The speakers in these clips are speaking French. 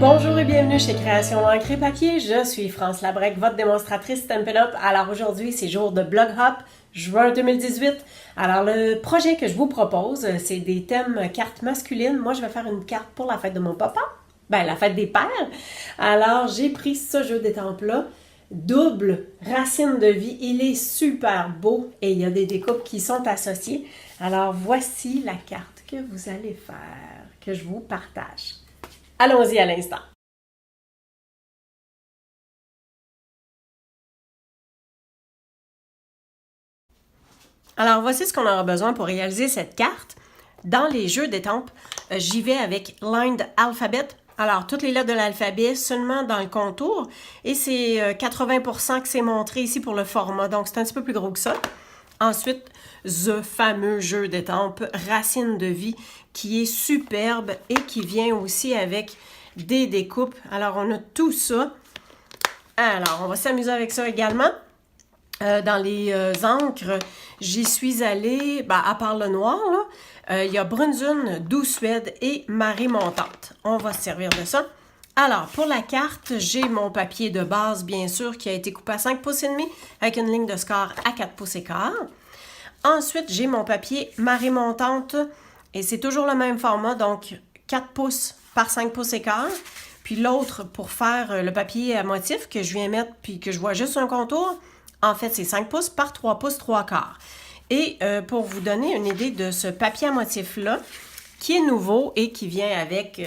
Bonjour et bienvenue chez Création Encre et Papier. Je suis France Labrec, votre démonstratrice Stampin' Up. Alors aujourd'hui, c'est jour de Blog Hop, juin 2018. Alors le projet que je vous propose, c'est des thèmes cartes masculines. Moi, je vais faire une carte pour la fête de mon papa, la fête des pères. Alors j'ai pris ce jeu d'étampes-là, double racine de vie. Il est super beau et il y a des découpes qui sont associées. Alors voici la carte que vous allez faire, que je vous partage. Allons-y à l'instant. Alors, voici ce qu'on aura besoin pour réaliser cette carte. Dans les jeux d'étampes, j'y vais avec Lined Alphabet. Alors, toutes les lettres de l'alphabet seulement dans le contour. Et c'est 80% que c'est montré ici pour le format. Donc, c'est un petit peu plus gros que ça. Ensuite, ce fameux jeu d'étampes Racine de vie qui est superbe et qui vient aussi avec des découpes. Alors, on a tout ça. Alors, on va s'amuser avec ça également. Dans les encres, j'y suis allée, à part le noir, il y a Brunzun, Doux Suède et Marée montante. On va se servir de ça. Alors, pour la carte, j'ai mon papier de base, bien sûr, qui a été coupé à 5 pouces et demi avec une ligne de score à 4 pouces et quart. Ensuite, j'ai mon papier Marée montante et c'est toujours le même format, donc 4 pouces par 5 pouces et quart. Puis l'autre, pour faire le papier à motif que je viens mettre puis que je vois juste un contour, en fait, c'est 5 pouces par 3 pouces 3 quarts. Et pour vous donner une idée de ce papier à motif-là, qui est nouveau et qui vient avec,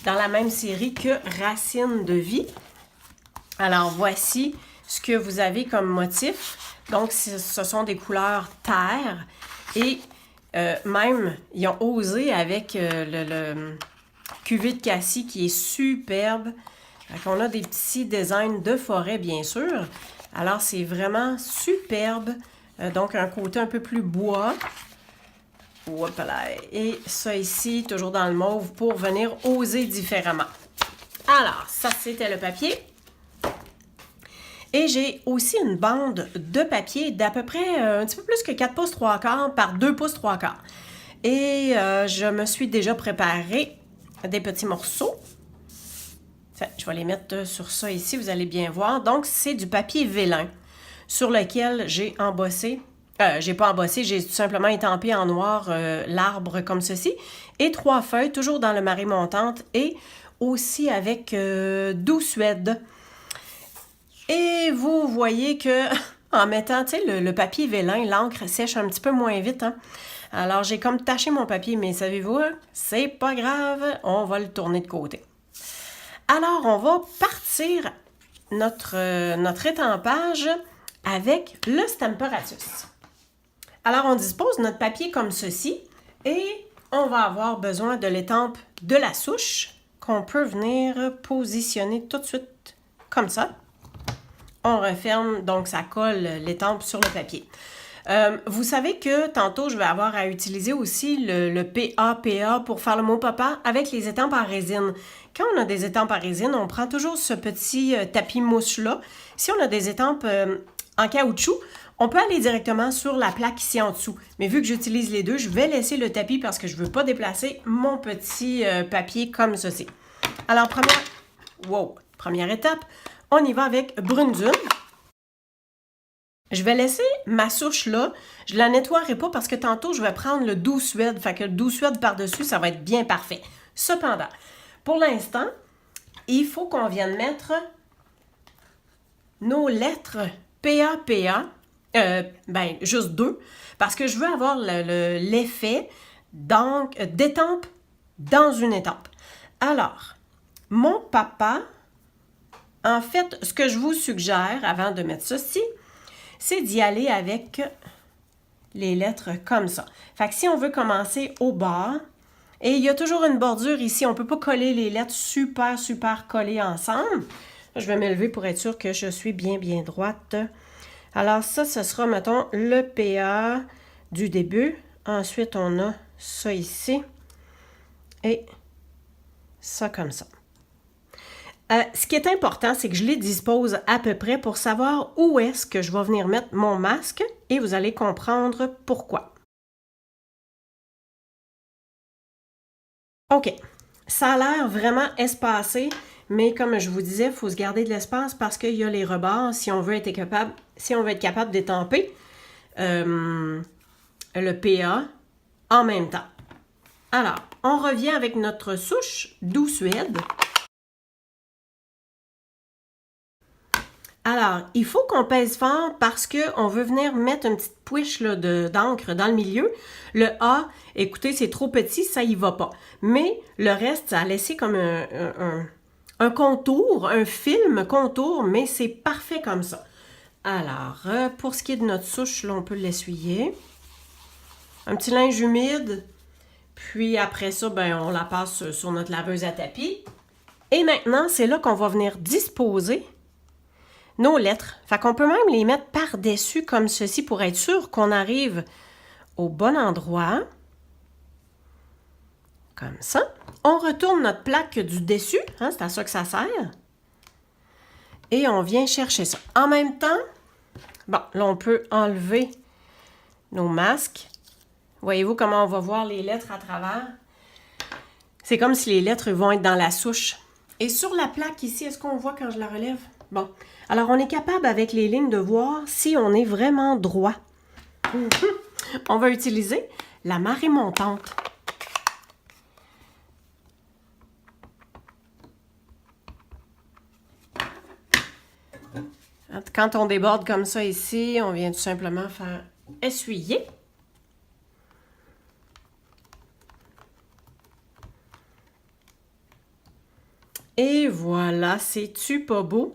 dans la même série que Racine de vie. Alors, voici ce que vous avez comme motif. Donc, ce sont des couleurs terre. Et même, ils ont osé avec le cuvée de cassis qui est superbe. On a des petits designs de forêt, bien sûr. Alors, c'est vraiment superbe. Donc, un côté un peu plus bois. Et ça ici, toujours dans le mauve, pour venir oser différemment. Alors, ça, c'était le papier. Et j'ai aussi une bande de papier d'à peu près un petit peu plus que 4 pouces 3 quarts par 2 pouces 3 quarts. Et je me suis déjà préparé des petits morceaux. Je vais les mettre sur ça ici, vous allez bien voir. Donc, c'est du papier vélin sur lequel j'ai embossé. J'ai pas embossé, j'ai tout simplement étampé en noir l'arbre comme ceci. Et 3 feuilles, toujours dans le marée montante et aussi avec Doux Suède. Et vous voyez que en mettant, le papier vélin, l'encre sèche un petit peu moins vite. Hein? Alors, j'ai comme taché mon papier, mais savez-vous, c'est pas grave, on va le tourner de côté. Alors, on va partir notre étampage avec le Stamparatus. Alors, on dispose notre papier comme ceci et on va avoir besoin de l'étampe de la souche qu'on peut venir positionner tout de suite comme ça. On referme, donc ça colle l'étampe sur le papier. Vous savez que tantôt, je vais avoir à utiliser aussi le PA pour faire le mot papa avec les étampes en résine. Quand on a des étampes en résine, on prend toujours ce petit tapis mousse-là. Si on a des étampes en caoutchouc, on peut aller directement sur la plaque ici en dessous. Mais vu que j'utilise les deux, je vais laisser le tapis parce que je ne veux pas déplacer mon petit papier comme ceci. Alors, première étape, on y va avec Brunzun. Je vais laisser ma souche là. Je ne la nettoierai pas parce que tantôt, je vais prendre le Doux Suède. Fait que le Doux Suède par-dessus, ça va être bien parfait. Cependant, pour l'instant, il faut qu'on vienne mettre nos lettres PA. Juste 2. Parce que je veux avoir l'effet d'étampe dans une étampe. Alors, mon papa, en fait, ce que je vous suggère avant de mettre ceci, c'est d'y aller avec les lettres comme ça. Fait que si on veut commencer au bas, et il y a toujours une bordure ici, on ne peut pas coller les lettres super collées ensemble. Je vais m'élever pour être sûr que je suis bien droite. Alors ça, ce sera, mettons, le PA du début. Ensuite, on a ça ici et ça comme ça. Ce qui est important, c'est que je les dispose à peu près pour savoir où est-ce que je vais venir mettre mon masque et vous allez comprendre pourquoi. OK. Ça a l'air vraiment espacé, Mais comme je vous disais, il faut se garder de l'espace parce qu'il y a les rebords si on veut être capable d'étamper le PA en même temps. Alors, on revient avec notre souche Doux Suède. Alors, il faut qu'on pèse fort parce qu'on veut venir mettre une petite pouiche d'encre dans le milieu. Le A, écoutez, c'est trop petit, ça y va pas. Mais le reste, ça a laissé comme un contour, un film contour, mais c'est parfait comme ça. Alors, pour ce qui est de notre souche, là, on peut l'essuyer. Un petit linge humide. Puis après ça, ben, on la passe sur notre laveuse à tapis. Et maintenant, c'est là qu'on va venir disposer nos lettres. Fait qu'on peut même les mettre par-dessus comme ceci pour être sûr qu'on arrive au bon endroit. Comme ça. On retourne notre plaque du dessus. Hein, c'est à ça que ça sert. Et on vient chercher ça. En même temps, bon, là, on peut enlever nos masques. Voyez-vous comment on va voir les lettres à travers? C'est comme si les lettres vont être dans la souche. Et sur la plaque ici, est-ce qu'on voit quand je la relève? Bon, alors on est capable avec les lignes de voir si on est vraiment droit. On va utiliser la marée montante. Quand on déborde comme ça ici, on vient tout simplement faire essuyer. Et voilà, c'est-tu pas beau?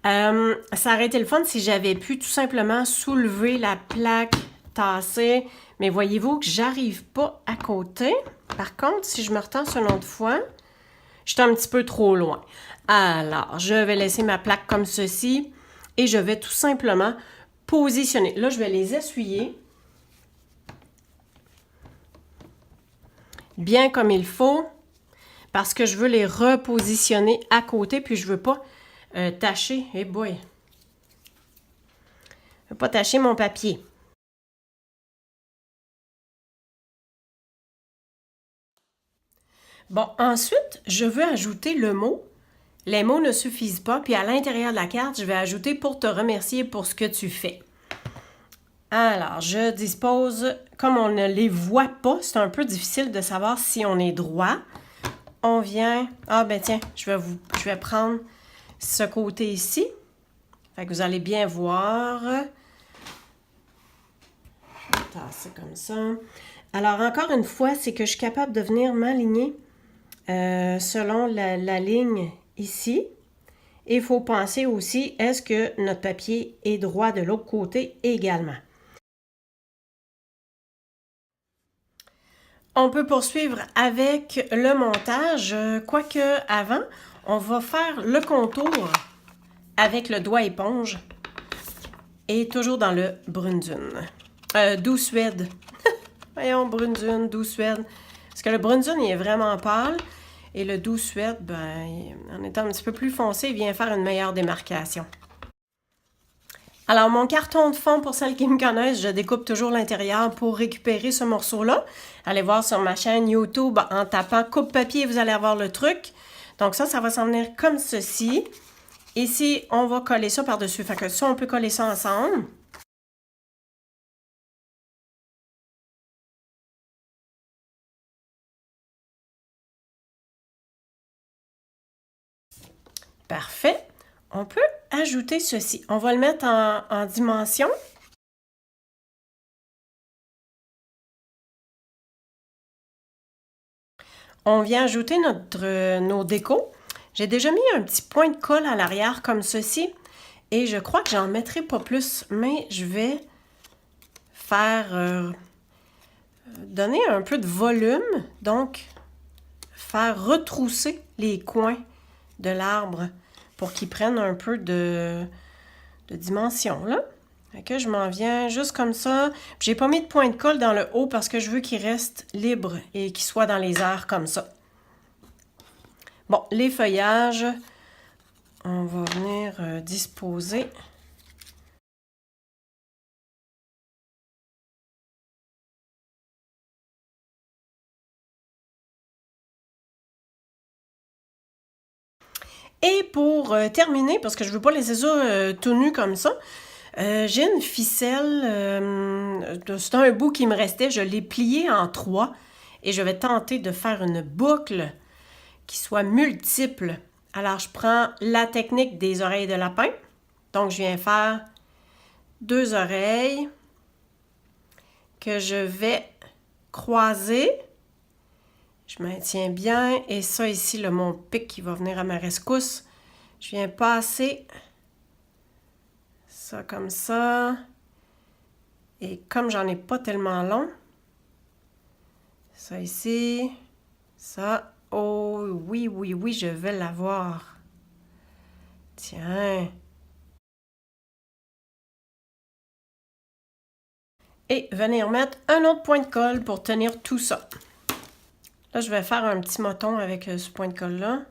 Ça aurait été le fun si j'avais pu tout simplement soulever la plaque tassée. Mais voyez-vous que j'arrive pas à côté. Par contre, si je me retends une autre fois, je suis un petit peu trop loin. Alors, je vais laisser ma plaque comme ceci et je vais tout simplement positionner. Là, je vais les essuyer bien comme il faut parce que je veux les repositionner à côté puis je veux pas tacher. Eh boy! Je veux pas tacher mon papier. Bon, ensuite, je veux ajouter le mot. Les mots ne suffisent pas, puis à l'intérieur de la carte, je vais ajouter pour te remercier pour ce que tu fais. Alors, je dispose, comme on ne les voit pas, c'est un peu difficile de savoir si on est droit. On vient, ah ben tiens, je vais prendre ce côté ici. Fait que vous allez bien voir. C'est comme ça. Alors, encore une fois, c'est que je suis capable de venir m'aligner selon la ligne ici. Et il faut penser aussi, est-ce que notre papier est droit de l'autre côté également? On peut poursuivre avec le montage, quoique avant, on va faire le contour avec le doigt éponge et toujours dans le Brundune. Doux Suède. Voyons, Brundune, Doux Suède. Parce que le Brundune, il est vraiment pâle. Et le Doux Suède, ben, en étant un petit peu plus foncé, il vient faire une meilleure démarcation. Alors, mon carton de fond, pour celles qui me connaissent, je découpe toujours l'intérieur pour récupérer ce morceau-là. Allez voir sur ma chaîne YouTube en tapant coupe-papier, vous allez avoir le truc. Donc ça va s'en venir comme ceci. Ici, on va coller ça par-dessus. Fait que ça, on peut coller ça ensemble. Parfait. On peut ajouter ceci. On va le mettre en dimension. On vient ajouter nos décos. J'ai déjà mis un petit point de colle à l'arrière comme ceci. Et je crois que j'en mettrai pas plus. Mais je vais faire donner un peu de volume. Donc, faire retrousser les coins de l'arbre pour qu'ils prennent un peu de dimension, là. Fait que je m'en viens juste comme ça. J'ai pas mis de point de colle dans le haut parce que je veux qu'il reste libre et qu'il soit dans les airs comme ça. Bon, les feuillages, on va venir disposer. Et pour terminer, parce que je ne veux pas laisser ça tout nu comme ça, j'ai une ficelle, c'est un bout qui me restait, je l'ai plié en 3 et je vais tenter de faire une boucle qui soit multiple. Alors, je prends la technique des oreilles de lapin. Donc, je viens faire 2 oreilles que je vais croiser. Je maintiens bien. Et ça ici, mon pic qui va venir à ma rescousse. Je viens passer ça comme ça. Et comme j'en ai pas tellement long, ça ici, ça. Oh oui, oui, oui, je vais l'avoir. Tiens. Et venir mettre un autre point de colle pour tenir tout ça. Là, je vais faire un petit moton avec ce point de colle-là.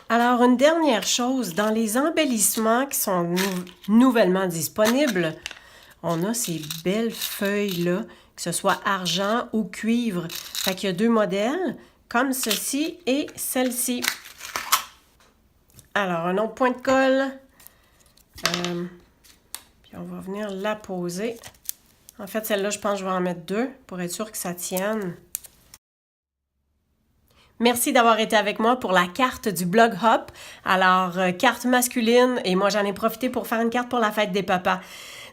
Alors, une dernière chose, dans les embellissements qui sont nouvellement disponibles, on a ces belles feuilles-là, que ce soit argent ou cuivre. Fait qu'il y a 2 modèles, comme ceci et celle-ci. Alors, un autre point de colle. Puis on va venir la poser. En fait, celle-là, je pense que je vais en mettre 2 pour être sûr que ça tienne. Merci d'avoir été avec moi pour la carte du blog Hop. Alors, carte masculine, et moi, j'en ai profité pour faire une carte pour la fête des papas.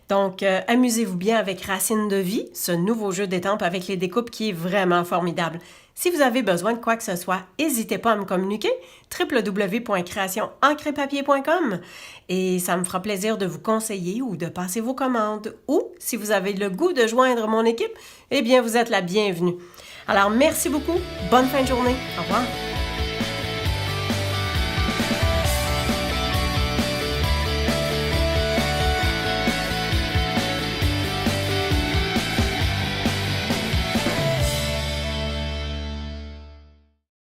Donc, amusez-vous bien avec Racine de vie, ce nouveau jeu d'étampes avec les découpes qui est vraiment formidable. Si vous avez besoin de quoi que ce soit, n'hésitez pas à me communiquer, www.créationencrepapier.com, et ça me fera plaisir de vous conseiller ou de passer vos commandes. Ou, si vous avez le goût de joindre mon équipe, eh bien, vous êtes la bienvenue. Alors, merci beaucoup, bonne fin de journée, au revoir.